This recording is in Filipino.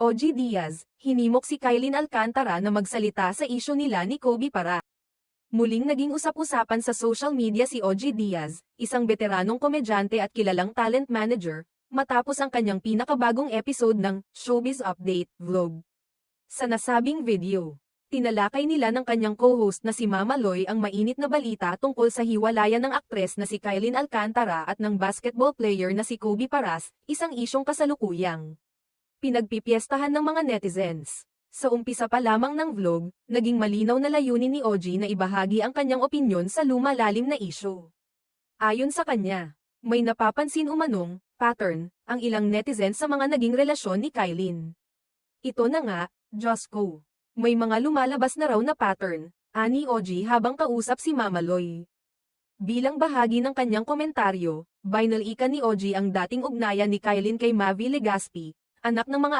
OG Diaz, hinimok si Kylin Alcantara na magsalita sa isyu nila ni Kobe Para. Muling naging usap-usapan sa social media si OG Diaz, isang veteranong komedyante at kilalang talent manager, matapos ang kanyang pinakabagong episode ng Showbiz Update vlog. Sa nasabing video, tinalakay nila ng kanyang co-host na si Mama Loy ang mainit na balita tungkol sa hiwalayan ng aktres na si Kylin Alcantara at ng basketball player na si Kobe Paras, isang isyong kasalukuyang pinagpipiestahan ng mga netizens. Sa umpisa pa lamang ng vlog, naging malinaw na layunin ni OG na ibahagi ang kanyang opinyon sa lumalalim na isyu. Ayon sa kanya, may napapansin umanong pattern ang ilang netizens sa mga naging relasyon ni Kylin. Ito na nga, Diyos ko. May mga lumalabas na raw na pattern, ani OG habang kausap si Mama Loy. Bilang bahagi ng kanyang komentaryo, binalikan ni OG ang dating ugnayan ni Kylin kay Mavi Legaspi, anak ng mga